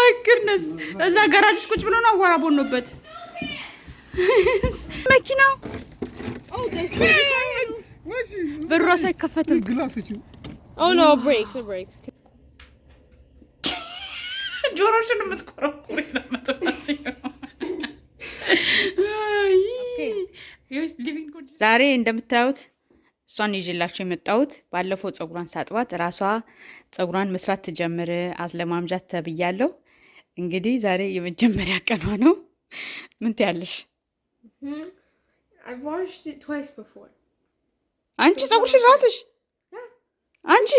My goodness. እዛ ጋራጅ ቁጭ ብሎ ነው አዋራ ቦኖበት መኪናው በራሱ አይከፈትም ግላሶቹ Oh no, break. ጆሮሽን የምትቆረቁሪ ነው የምትመስለው። ዛሬ እንደምታዩት እሷን ይዤላችሁ የመጣሁት ባለፈው ፀጉሯን ሳጥባት ራሷ ፀጉሯን መስራት ትጀምር አስለማምጃት ተብያለሁ። እንግዲህ ዛሬ የመጀመሪያ ቀኗ ነው። ምን ትያለሽ? I've washed it twice before. አንቺ ፀጉርሽን ራስሽ አንቺ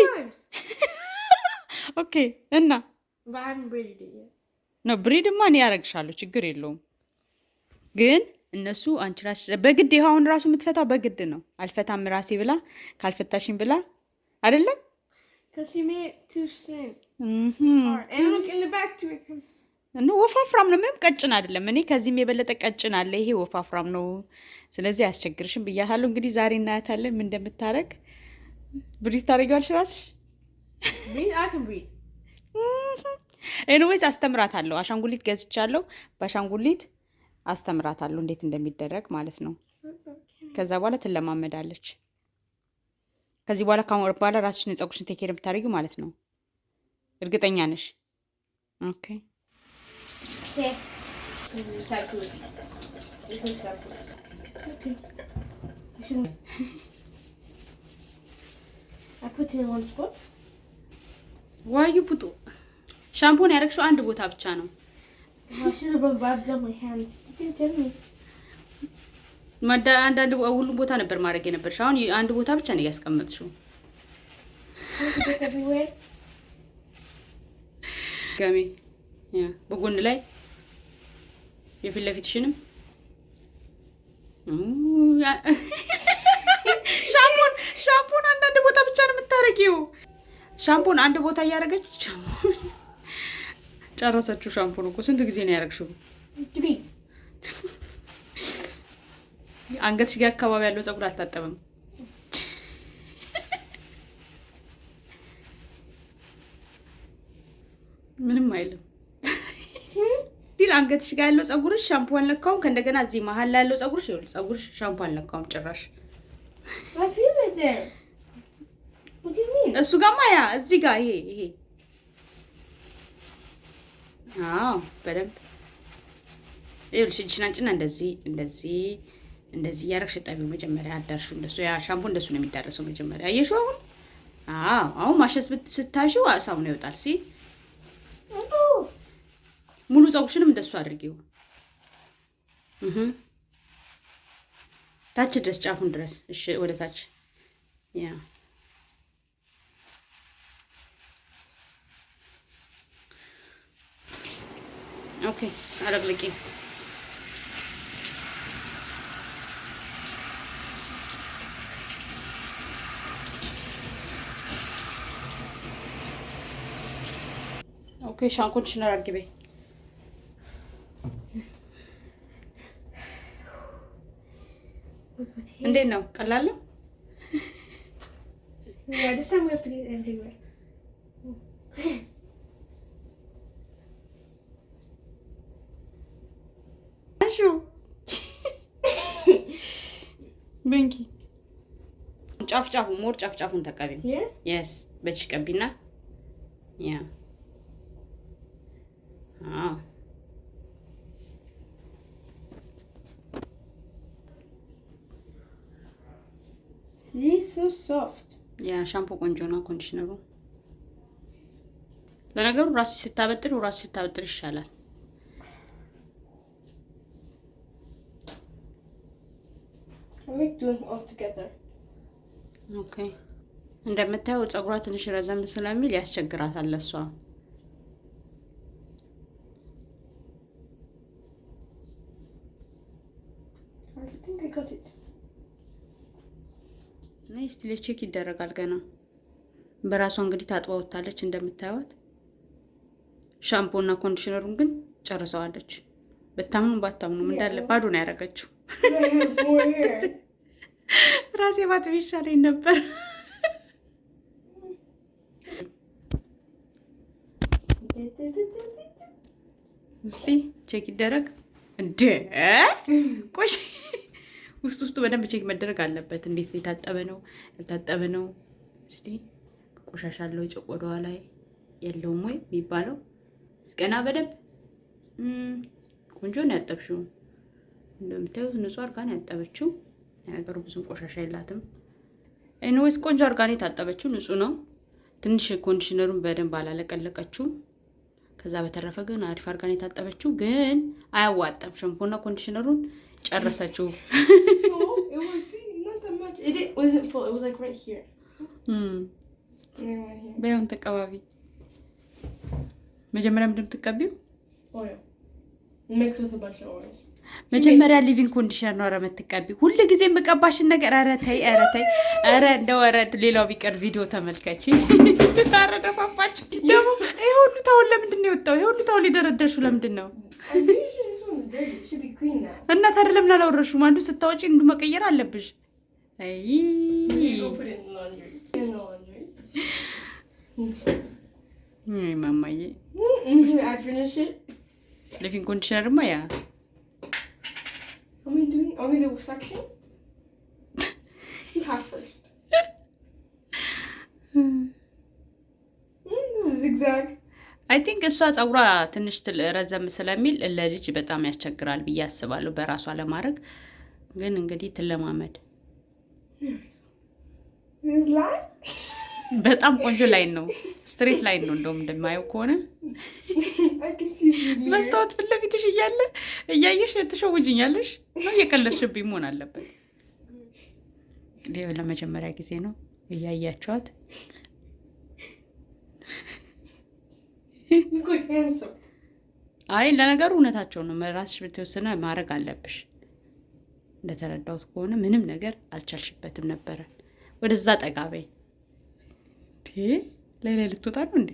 ኦኬ እና But I haven't braided it yet. ነው ብሬድማ እኔ ያረግሻለሁ ችግር የለውም። ግን እነሱ አንቺ ራስሽ በግድ ይሁን ራሱ የምትፈታው በግድ ነው። አልፈታም ራሴ ብላ ካልፈታሽኝ ብላ አይደለም Because she made it too thin. And look in the back to it. ነው ወፋፍራም ነው ምንም ቀጭን አይደለም። እኔ ከዚህም የበለጠ ቀጭን አለ። ይሄ ወፋፍራም ነው። ስለዚህ አያስቸግርሽም ብያታለሁ። እንግዲህ ዛሬ እናያታለን ምን እንደምታረግ። ብሪዝ ታረጋልሽ ራስሽ? Breathe? I can breathe. ኤኒዌይስ አስተምራታለሁ። አሻንጉሊት ገዝቻለሁ። በአሻንጉሊት አስተምራታለሁ እንዴት እንደሚደረግ ማለት ነው። ከዛ በኋላ ትለማመዳለች። ከዚህ በኋላ ካሞር በኋላ ራስሽን ፀጉርሽን ቴክ ኬር የምታደርጊው ማለት ነው። እርግጠኛ ነሽ? ኦኬ Okay. I put it in one spot. ዋዩ ፑጡ ሻምፖን ያረግሽው አንድ ቦታ ብቻ ነው። I should have rubbed on my hands. You didn't tell me. አንዳንድ ሁሉም ቦታ ነበር ማድረግ የነበርሽ። አሁን አንድ ቦታ ብቻ ነው ያስቀመጥሽው። Everywhere. ጋሚ ያ በጎን ላይ የፊት ለፊትሽንም ሻምፖን አንዳንድ ቦታ ብቻ ነው የምታረጊው። ሻምፖን አንድ ቦታ እያደረገች ጨረሰችው። ሻምፖን እኮ ስንት ጊዜ ነው ያደረግሽው? አንገትሽ ጋር አካባቢ ያለው ፀጉር አልታጠበም። ምንም አይልም። ዲል አንገትሽ ጋር ያለው ፀጉርሽ ሻምፖ አልነካውም። ከእንደገና እዚህ መሀል ላይ ያለው ፀጉርሽ ሻምፖ አልነካውም ጭራሽ። I feel it there. What do you mean? እሱ ጋማ ያ እዚህ ጋር ይሄ አዎ በደንብ ይኸውልሽ እጅሽን አንጭና እንደዚህ ያረግሽ ጠቢው መጀመሪያ አዳርሹ። እንደሱ ያ ሻምፖ እንደሱ ነው የሚዳረሰው መጀመሪያ። አየሽው አሁን ማሸት ስታሺው ሳሙና ይወጣል። ሙሉ ፀጉርሽንም እንደሱ አድርጊው። ታች ድረስ ጫፉን ድረስ። እሺ ወደ ታች ያ ኦኬ አለቅልቂ። ኦኬ ኮንዲሽነር አድርጊ በይ። እንዴት ነው? ቀላል ነው? Yeah, this time we have to get everywhere. አሹ ብንኪ ጫፉን ተቀቢ። yes በእጅሽ ቀቢና ያ See, so soft. ያ ሻምፖ ቆንጆ ነው። ኮንዲሽነሩ ለነገሩ ራስሽ ስታበጥር ይሻላል። I like doing all together. ኦኬ እንደምታየው ፀጉሯ ትንሽ ረዘም ስለሚል ያስቸግራታል ለሷ። I think I got it. ነይስት ቼክ ይደረጋል ገና። በራሷ እንግዲህ ታጥባ ወጣለች እንደምታዩት። ሻምፖና ኮንዲሽነሩን ግን ጨርሰዋለች። ባታምኑም እንዳለ ባዶ ነው ያደረገችው። ራሴ ባጥብ ይሻለኝ ነበር። እስቲ ቼክ ይደረግ እንደ ቆሽ ውስጡ በደንብ ቼክ መደረግ አለበት። እንዴት የታጠበ ነው ያልታጠበ ነው? እስቲ ቆሻሻ አለው ጨቆዳዋ ላይ የለውም ወይ የሚባለው እስቀና በደንብ ቆንጆ ነው ያጠብሽው። እንደምታዩት ንጹህ አርጋ ነው ያጠበችው። ነገሩ ብዙም ቆሻሻ የላትም። ኤኒዌይስ ቆንጆ አርጋ ነው የታጠበችው፣ ንጹህ ነው። ትንሽ ኮንዲሽነሩን በደንብ አላለቀለቀችውም። ከዛ በተረፈ ግን አሪፍ አርጋ ነው የታጠበችው። ግን አያዋጣም። ሻምፖና ኮንዲሽነሩን ጨረሰችው። በያውን ተቀባቢ። መጀመሪያ ምንድን የምትቀቢው? መጀመሪያ ሊቪንግ ኮንዲሽነር ነው የምትቀቢው። ሁሉ ጊዜ የምቀባሽን ነገር ኧረ ተይ፣ ኧረ ተይ፣ ኧረ እንደው ኧረ ሌላው ቢቀር ቪዲዮ ተመልከች። ኧረ ደፋፋች ደግሞ። ይሄ ሁሉ ታውል ለምንድን ነው የወጣው? ይሄ ሁሉ ታውል የደረደርሽው ለምንድን ነው? እና ታዲያ ለምን አላወረሽውም? አንዱ ስታወጪ እንዱ መቀየር አለብሽ። አይ ማማዬ ሊቪንግ ኮንዲሽነርማ ያ አይ ቲንክ እሷ ፀጉሯ ትንሽ ረዘም ስለሚል ለልጅ በጣም ያስቸግራል ብዬ አስባለሁ በራሷ ለማድረግ። ግን እንግዲህ ትለማመድ። በጣም ቆንጆ ላይን ነው፣ ስትሬት ላይን ነው። እንደውም እንደማየው ከሆነ መስታወት ፊት ለፊትሽ እያለ እያየሽ ትሸውጅኛለሽ ነው። እየቀለድሽብኝ መሆን አለበት። ለመጀመሪያ ጊዜ ነው እያያቸዋት። አይ ለነገሩ እውነታቸው ነው። ራስሽ በተወሰነ ማድረግ አለብሽ። እንደተረዳሁት ከሆነ ምንም ነገር አልቻልሽበትም ነበረ። ወደዛ ጠጋ በይ። ላይ ልትወጣ ነው እንዴ?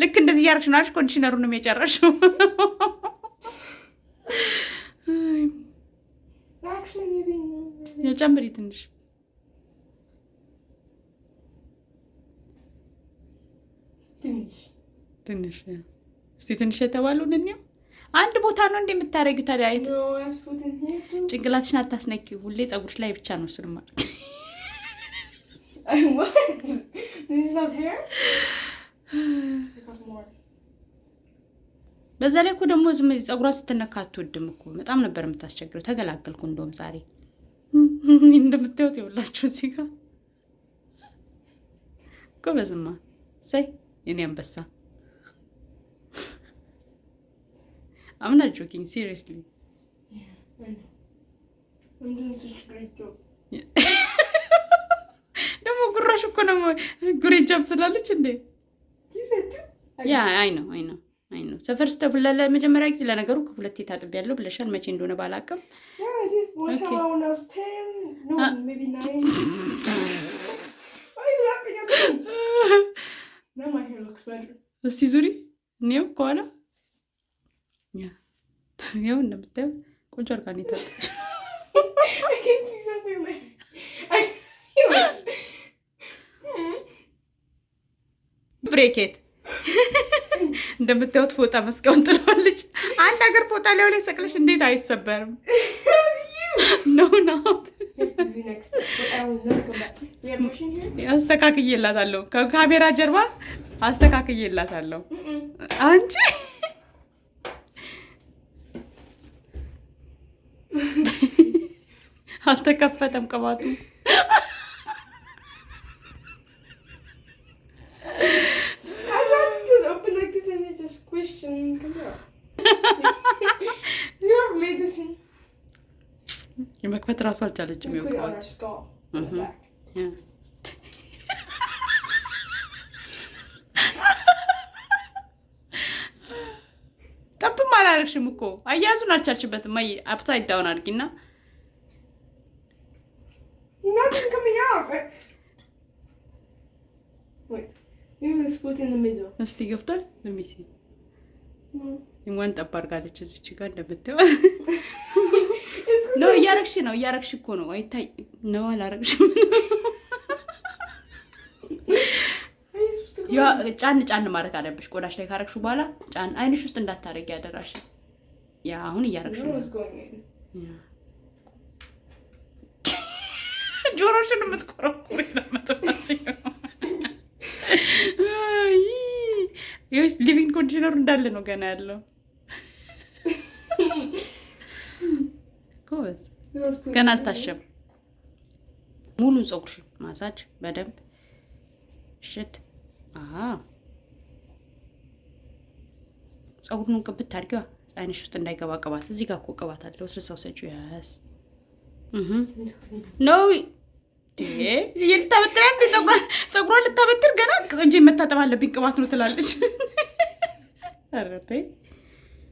ልክ እንደዚህ እያደረግሽ ነው አይደል? ኮንዲሽነሩንም የጨረሽው። ጨምሪ ትንሽ ትንሽ እስቲ ትንሽ የተባለውን እንየው። አንድ ቦታ ነው እንደ የምታረጊው ታዲያ? ጭንቅላትሽን አታስነኪው። ሁሌ ፀጉርሽ ላይ ብቻ ነው እሱን ማለት። በዛ ላይ እኮ ደግሞ ዝም ፀጉሯ ስትነካ አትወድም እኮ። በጣም ነበር የምታስቸግረው። ተገላገልኩ እንደውም ዛሬ። እንደምታዩት ይኸውላችሁ እዚህ ጋር ጎበዝማ። ሳይ የኔ አንበሳ። I'm not joking, seriously. ደግሞ ጉራሽ እኮ ነው ጉሬጃም ስላለች እንዴ? ያ አይ ነው ሰፈር ስተብለ ለመጀመሪያ ጊዜ ለነገሩ ሁለቴ ታጥቤያለሁ ብለሻል። መቼ እንደሆነ ባላውቅም እስቲ ዙሪ እኔው ከኋላ ያው እንደምታየው ቆንጆ አድርጋ ነው የታጠበች። ብሬኬት እንደምታዩት ፎጣ መስቀውን ጥለዋለች። አንድ ሀገር ፎጣ ሊያው ላይ ሰቅለሽ እንዴት አይሰበርም? ነው አስተካክዬላታለሁ። ከካሜራ ጀርባ አስተካክዬላታለሁ። አንቺ አልተከፈተም ቅባቱ። የመክፈት ራሱ አልቻለችም። ጠብም አላረግሽም እኮ አያያዙን አልቻልሽበትም። አይ አፕሳይድ ዳውን አድርጊና እስቲ ገብቷል። ለሚሲ እንኳን ጠብ አድርጋለች እዚች ጋር እንደምታየው ነው። እያረግሽ እኮ ነው። አይታይ ነው አላረግሽም። ያ ጫን ማድረግ አለብሽ። ቆዳሽ ላይ ካረግሽው በኋላ ጫን አይንሽ ውስጥ እንዳታረጊ ያደራሽ። ያ አሁን እያረግሽ ነው። ጆሮሽን የምትቆረቁሪ ለመተማሲ ይኸውስ ሊቪንግ ኮንዲሽነሩ እንዳለ ነው ገና ያለው። ጎበዝ ገና አልታሸም። ሙሉ ፀጉርሽ ማሳጅ በደንብ ሽት ፀጉሩን ቅብት አድርጊዋ። አይንሽ ውስጥ እንዳይገባ ቅባት። እዚህ ጋር እኮ ቅባት አለ። ወስልሳው ሰጪው ያስ ነው ልታበጥር አንድ ፀጉሯን ልታበጥር ገና እንጂ መታጠብ አለብኝ ቅባት ነው ትላለች። ኧረ ተይ።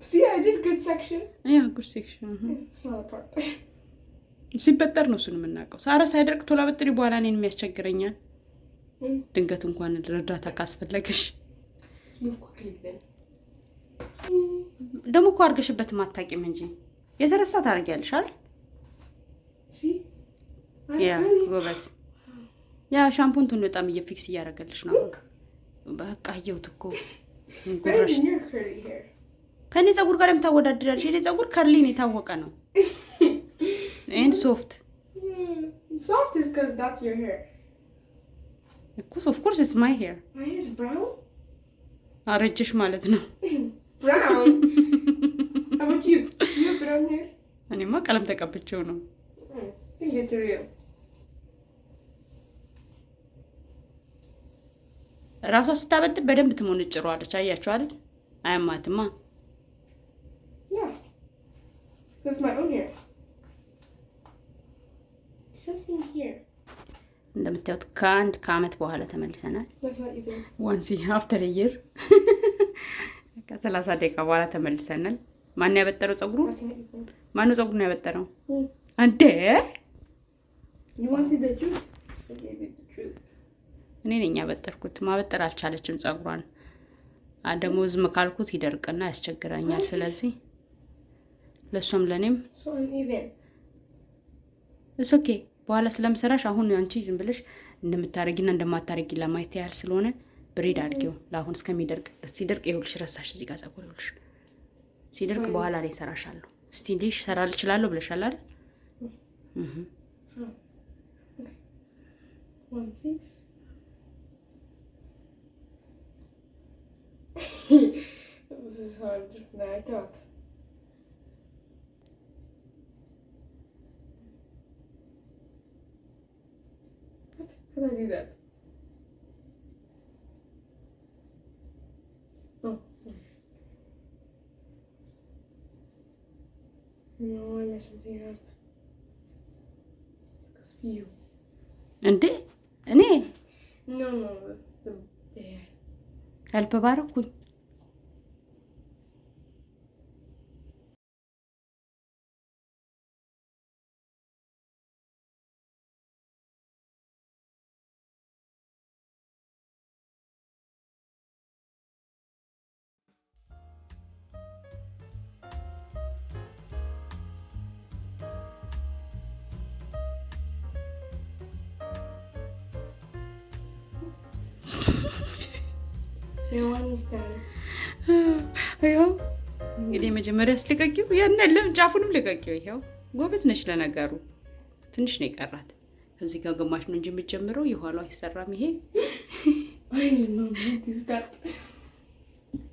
See, I did good section. Yeah, good section. It's not a part. ሲበጠር ነው እሱን የምናውቀው። ሳራ ሳይደርቅ ቶሎ አበጥሪ፣ በኋላ እኔን የሚያስቸግረኛል። ድንገት እንኳን እርዳታ ካስፈለገሽ ደግሞ እኮ አድርገሽበት ማታቂም እንጂ የተረሳ ታደርጊያለሽ አይደል? ያ ጎበዝ። ያ ሻምፖን ቱን በጣም እየፊክስ እያደረገልሽ ነው። በቃ አየሁት እኮ ከኔ ፀጉር ጋር የምታወዳድራለሽ። የኔ ፀጉር ከርሊ ነው፣ የታወቀ ነው። and soft is because that's your hair. Of course it's my hair. My hair is brown? አረጀሽ ማለት ነው። Brown? How about you? You have brown hair? እኔማ ቀለም ተቀብቼው ነው። I think it's real. ራሷ ስታበጥር በደንብ ትሞንጭሯለች። አያችሁ አይደል? አያማትማ። Yeah. That's my own hair. Something here. እንደምታዩት ከአመት በኋላ ተመልሰናል። That's not even. Once after a year. ከ30 ደቂቃ በኋላ ተመልሰናል። ማን ያበጠረው ፀጉሩ? ማን ነው ፀጉሩን ያበጠረው? አንዴ You want to see the truth? Okay, the truth. እኔ ነኝ ያበጠርኩት። ማበጠር አልቻለችም ፀጉሯን። ደግሞ ዝም ካልኩት ይደርቅና ያስቸግራኛል። ስለዚህ ለሷም ለኔም So uneven. እሱ ኦኬ። በኋላ ስለምሰራሽ አሁን አንቺ ዝም ብለሽ እንደምታረጊና እንደማታረጊ ለማየት ያህል ስለሆነ ብሬድ አድርጊው ለአሁን እስከሚደርቅ። ሲደርቅ ይኸውልሽ ረሳሽ። እዚህ ጋር ፀጉር ይኸውልሽ ሲደርቅ በኋላ ላይ ሰራሻለሁ። እስቲ ልሽ ሰራል እችላለሁ ብለሻል አይደል? One piece. This is hard than I thought. What? How did I do that? Oh. No, I messed something up. It's because of you. እንዴ እኔ No, there. ሄልፕ ባረኩኝ። No one is done. ይኸው እንግዲህ መጀመሪያ አስለቀቂው ያን ለም ጫፉንም ለቀቂው። ይኸው ጎበዝ ነሽ። ለነገሩ ትንሽ ነው የቀራት። እዚህ ጋር ግማሽ ነው እንጂ የምትጀምረው የኋላው አይሰራም። ይሄ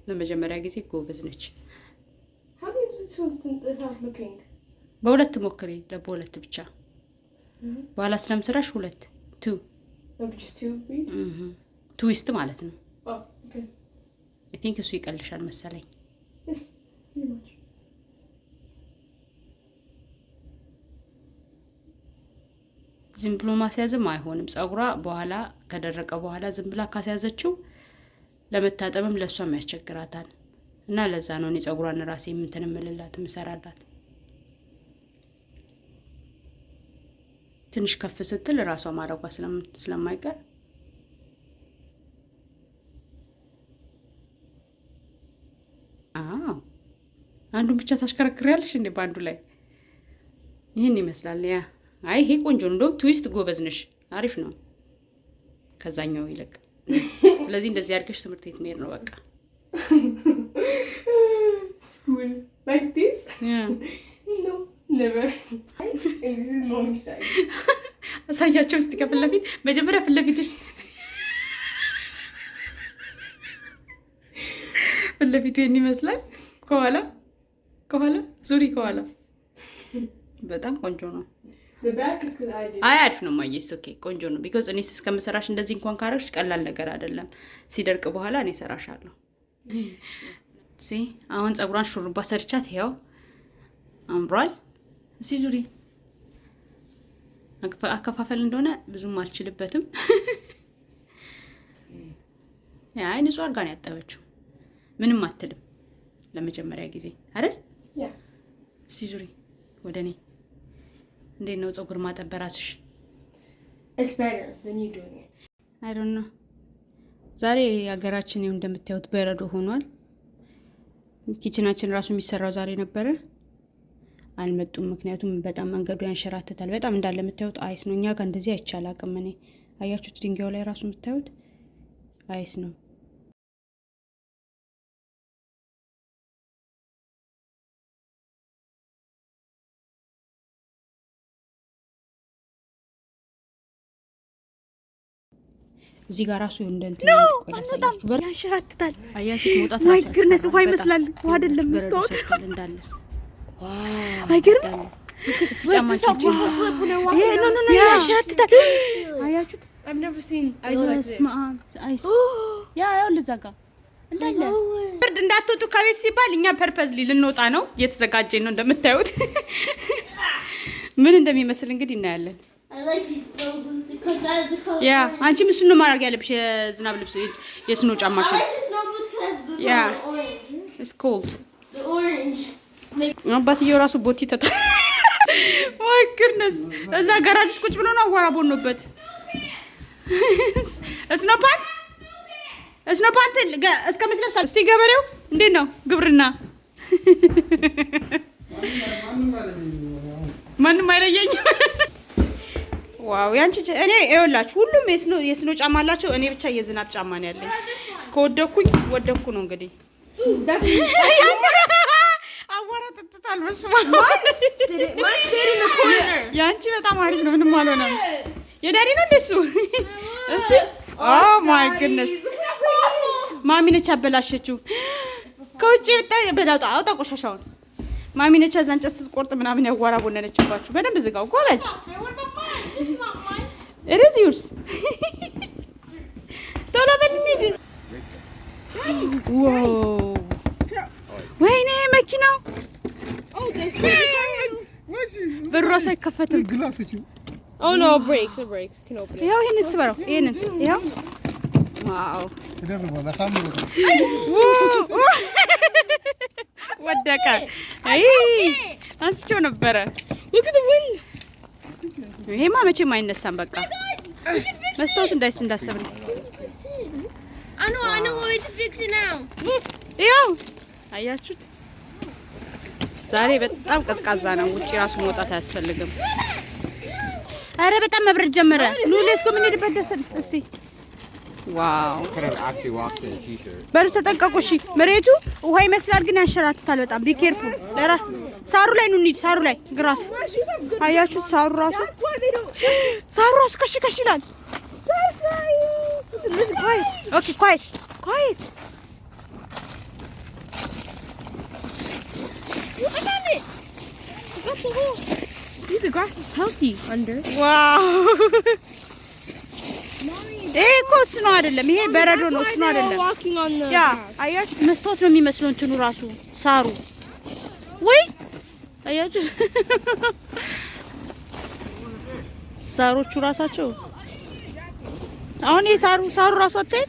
ለመጀመሪያ ጊዜ ጎበዝ ነች። How do you do this one without looking? በሁለት ሞክሪ። ለበሁለት ብቻ በኋላ ስለምሰራሽ ሁለት ቱ Like just two? ትዊስት ማለት ነው። Oh, okay. I think እሱ ይቀልሻል መሰለኝ። Yes, pretty much. ዝም ብሎ ማስያዝም አይሆንም። ፀጉሯ በኋላ ከደረቀ በኋላ ዝም ብላ ካስያዘችው ለመታጠብም ለሷም ያስቸግራታል። እና ለዛ ነው እኔ ፀጉሯን ራሴ እንትን እምልላት እምሰራላት። ትንሽ ከፍ ስትል ራሷ ማረጓ ስለማይቀር አንዱን ብቻ ታሽከረክሪያለሽ እንዴ? ባንዱ ላይ ይሄን ይመስላል። ያ አይ ይሄ ቆንጆ ነው። እንደውም ትዊስት ጎበዝ ነሽ። አሪፍ ነው ከዛኛው ይልቅ። ስለዚህ እንደዚህ አድርገሽ ትምህርት ቤት መሄድ ነው በቃ። School like this? Yeah. No, never. And this is mommy's side. አሳያቸው እስቲ ከፊት ለፊት መጀመሪያ ፊት ለፊትሽ ፊት ለፊቱ ይሄን ይመስላል። ከኋላ ዙሪ ከኋላ በጣም ቆንጆ ነው። The back is good idea. አይ አሪፍ ነው ማየስ። ኦኬ ቆንጆ ነው because እኔ እስከምሰራሽ እንደዚህ እንኳን ካረሽ ቀላል ነገር አይደለም። ሲደርቅ በኋላ እኔ ሰራሻለሁ። አሁን ፀጉሯን ሹሩባ ሰርቻት ይሄው አምሯል። እዚህ ዙሪ አከፋፈል እንደሆነ ብዙም አልችልበትም። ያ ንጹህ አርጋ ነው ያጠበችው። ምንም አትልም ለመጀመሪያ ጊዜ አይደል? ያ እዚህ ዙሪ ወደኔ እንዴት ነው ፀጉር ማጠብ በራስሽ? It's better than you doing it. I don't know. ዛሬ ሀገራችን ይሁን እንደምታዩት በረዶ ሆኗል። ኪችናችን ራሱ የሚሰራው ዛሬ ነበረ። አልመጡም ምክንያቱም በጣም መንገዱ ያንሸራተታል። በጣም እንዳለ የምታዩት አይስ ነው። እኛ ጋር እንደዚህ አይቻል አቅም እኔ አያችሁት ድንጋዩ ላይ ራሱ የምታዩት አይስ ነው። እዚህ ጋር ራሱ እንደንት ነው ቆያሳያችሁ በር ያንሸራተታል። አያችሁት መውጣት ራሱ ማይ ጉድነስ ውሃ ይመስላል። ውሃ አይደለም መስታወት እንዳለ አይገርም? ጫማችሁ ይሄ ኖ ያንሸራተታል። አያችሁት? I've never seen ice like this. አይስ ያ ያው ለዛጋ እንዳለ ብርድ እንዳትወጡ ከቤት ሲባል እኛ ፐርፐዝሊ ልንወጣ ነው እየተዘጋጀን ነው። እንደምታዩት ምን እንደሚመስል እንግዲህ እናያለን። I like these boots because I have the color. ያ አንቺ ምን ነው ማድረግ ያለብሽ? የዝናብ ልብስ የስኖ ጫማሽ I like the snow boots because the Yeah. color orange. It's cold. The orange. አባትየው ራሱ ቦቲ ተታ my goodness እዛ ጋራጅ ውስጥ ቁጭ ብሎ ነው አዋራ ቦኖበት። ስኖ ፓንት እስከምትለብሳ እስቲ ገበሬው እንዴት ነው ግብርና? ማንም አይለየኝም። ዋው ያንቺ እኔ ይኸውላችሁ ሁሉም የስኖ ጫማ አላቸው። እኔ ብቻ የዝናብ ጫማ ነው ያለኝ። ከወደኩኝ ወደኩ ነው እንግዲህ። አዋራ ተጥታል መስማ My shit in the corner. ያንቺ በጣም አሪፍ ነው። ምንም አልሆነም። የዳዲ ነው እንደሱ። እስቲ ኦ ማይ ጉድነስ ማሚ ነች አበላሸችው። ከውጪ ብታይ በዳውጣ አውጣ ቆሻሻውን። ማሚ ነች እዛን ጨስ ስትቆርጥ ምናምን ያዋራ ቦነነችባችሁ። በደንብ ዝጋው ጎበዝ። Hey, what about mine? This is not mine. It is yours. ቶሎ በል እንሂድ። ዋው ወይኔ መኪናው በሩ ራሱ አይከፈትም። Oh no, it breaks. It breaks. Can open it. ይኸው ይሄንን ትስበረው። ይሄንን ይኸው ዋው ወደቀ። አይ አንስቼው ነበረ። Look at the wind. ይሄማ መቼም አይነሳም። በቃ መስታወቱ እንዳሰብን I know a way to fix it now. ይኸው አያችሁት። ዛሬ በጣም ቀዝቃዛ ነው። ውጪ ራሱ መውጣት አያስፈልግም። አረ በጣም መብረድ ጀመረ። ኑ ለስኮ ምን ሄድበት ደሰን እስቲ ዋው በሩ ተጠንቀቁ። እሺ መሬቱ ውሃ ይመስላል ግን ያንሸራትታል በጣም ቢ ኬርፉል። ለራ ሳሩ ላይ ኑ እንሂድ። ሳሩ ላይ ግራስ አያችሁት። ሳሩ ራሱ ከሽ ይላል። ኦኬ ኳይት The grass is healthy under. ዋው ይሄ እኮ ስኖ አይደለም። ይሄ በረዶ ነው። ስኖ አይደለም። Walking on the ያ አያችሁ መስታወት ነው የሚመስለው እንትኑ ራሱ ሳሩ ወይ አያችሁ ሳሮቹ ራሳቸው አሁን ይሄ ሳሩ ራሱ አታይ።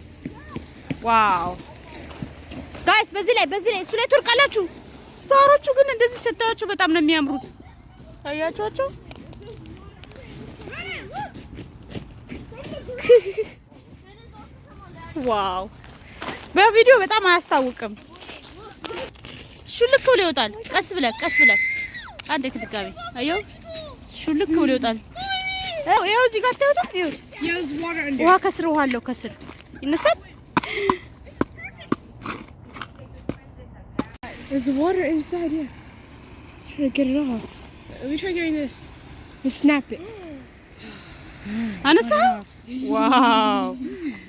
ዋው ጋይስ በዚህ ላይ እሱ ላይ ትወርቃላችሁ። ሳሮቹ ግን እንደዚህ ስታያቸው በጣም ነው የሚያምሩት። አያችኋቸው? ዋው በቪዲዮ በጣም አያስታውቅም። ሹልክ ብሎ ይወጣል። ቀስ ብለህ አንዴ ከድጋሚ አየው። ሹልክ ብሎ ይወጣል። ይኸው እዚህ ጋር ታዩት። ይኸው Yeah, there's water under. ውሃ ከስር ውሃ አለው። ከስር ይነሳል። There's the water inside, yeah. Try to get it off. Let me try getting this. Just snap it. አነሳ። ዋው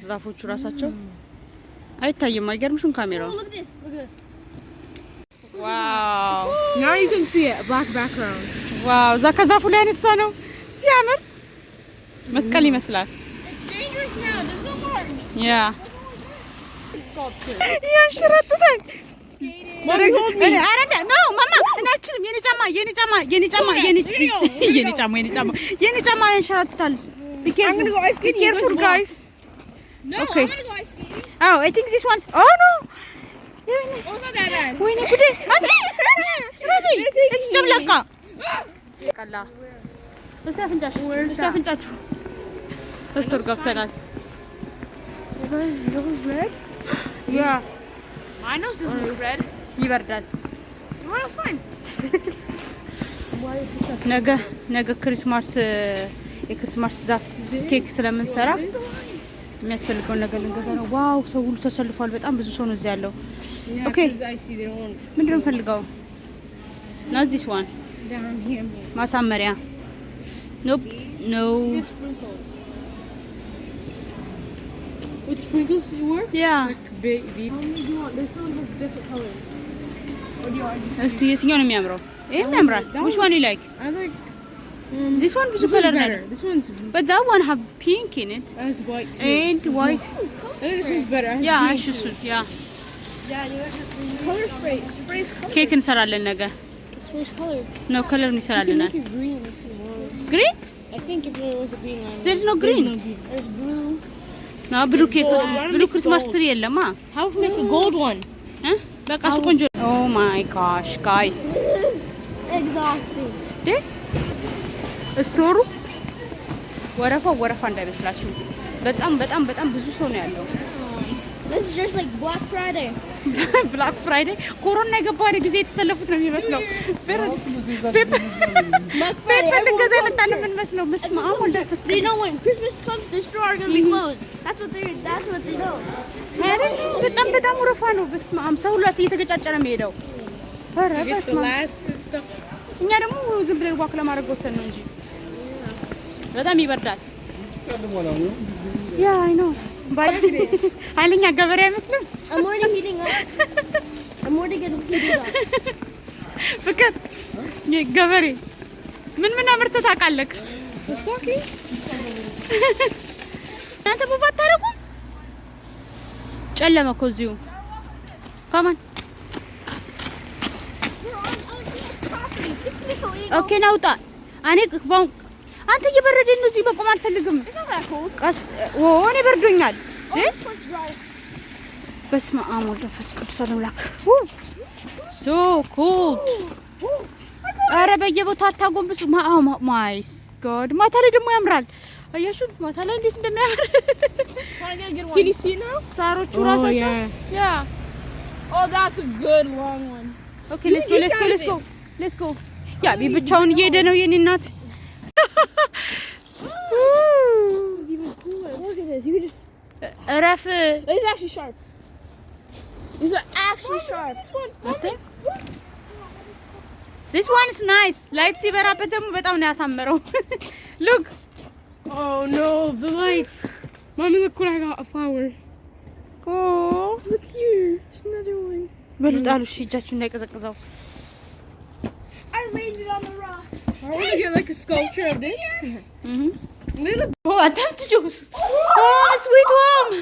ዛፎቹ ራሳቸው አይታየም። አይገርምሽም ካሜራው? Look at this. Look at this. ዋው Now you can see it. Black background. ዋው እዛ ከዛፉ ላይ ያነሳ ነው። ሲያምር መስቀል ይመስላል። It's dangerous now. There's no more. ያ Sculpture. ያንሸራትታል። Mommy, hold me. አረንዳ ኖ ማማ እናችንም የኔ ጫማ ያንሸራትታል። I'm gonna go ice skating. Careful guys. No, Okay. I'm gonna go ice skating. Oh, I think this one's. Oh no. Oh, it's not that bad. ወይኔ ጉዴ! አንቺ ረቢ እቺ ጨምለቃ ቀላ እስቲ አፍንጫችሁ እስር ገብተናል። Those red? ያ My nose doesn't look red. ይበርዳል። Well, it's fine. ነገ ክሪስማስ የክሪስማስ ዛፍ ኬክ ስለምንሰራ የሚያስፈልገውን ነገር ልንገዛ ነው። ዋው ሰው ሁሉ ተሰልፏል። በጣም ብዙ ሰው ነው እዚህ ያለው። Yeah, Okay. 'cause I see they don't want ምንድን ነው የምፈልገው? not this one down here. ማሳመሪያ ኖፕ ኖ Get sprinkles. With sprinkles you work? ያ Baby. How many do you want? This one has different colors. What do you want? እሺ የትኛው ነው የሚያምረው? ይሄም ያምራል። which one you like? I like this one ብዙ this one's ከለር ነው better. This one's but that one have pink in it has white too. and white I think this one's better. It has ያ green. እሺ እሱ ያ Color spray. Spray's color. ኬክ እንሰራለን ነገ Spray's color. ነው ከለር You can እንሰራለናል make it green if you want. green I think if there was a green line. there's no green There's blue. no blue cake gold. Why don't blue we Christmas gold? tree የለማ How can we make a gold one? በቃ እሱ ቆንጆ oh my gosh guys Exhausting. ስቶሩ ወረፋ እንዳይመስላችሁ በጣም ብዙ ሰው ነው ያለው። This is just like Black Friday. ብላክ ፍራይዴ ኮሮና የገባን ጊዜ የተሰለፉት ነው የሚመስለው። Black Friday. ፔፐር ልንገዛ everyone የመጣን comes here. የምንመስለው። በስመ አብ ወልድ መንፈስ They ቅዱስ know when Christmas comes, the store are gonna be closed. That's what they know. አይደል? በጣም ወረፋ ነው። በስመ አብ ሰው ሁሉ እየተገጫጨ ነው የሚሄደው። ኧረ Get the በስመ አብ። last and stuff. እኛ ደግሞ ዝም ብለን ዋክ ለማድረግ ወተን ነው እንጂ በጣም ይበርዳል። ያ አይ ኖ ኃይለኛ ገበሬ አይመስልም። I'm already heating up. I'm already getting heated up. ፍቅር ገበሬ ምን አምርተህ ታውቃለህ? እናንተ ቡባ አታደርጉም? ጨለመ እኮ እዚሁ። ካማን ኦኬ ናውጣ እኔ ቅባው አንተ እየበረደኝ ነው። እዚህ መቆም አልፈልግም። ቀስ እኔ በርዶኛል። በስመ አብ ወወልድ ወመንፈስ ቅዱስ አምላክ ሶ ኮልድ። ኧረ በየቦታው አታጎንብሱ። ማይ ጋድ ማታ ላይ ደግሞ ያምራል። አያችሁ ማታ ላይ እንዴት እንደሚያምር። Can you see now? ሳሮቹ Oh, ራሳቸው yeah. ያ Oh, that's a good long one. ኦኬ ሌትስ ጎ ያ ብቻውን እየሄደ ነው የኔ እናት። It's even cooler. Look at this. You can just. እረፍ It's actually sharp. These are actually sharp. This one is nice. ላይት ሲበራበት ደግሞ በጣም ነው ያሳመረው። Look. Oh no, the lights. Mommy, look what I got, a flower. Oh. Look here. There's another one. በሉጣሉ እሺ እጃችሁ እንዳይቀዘቅዘው። I laid it on the rocks. I want to get like a sculpture of this. Oh, attempt juice. Oh, sweet one.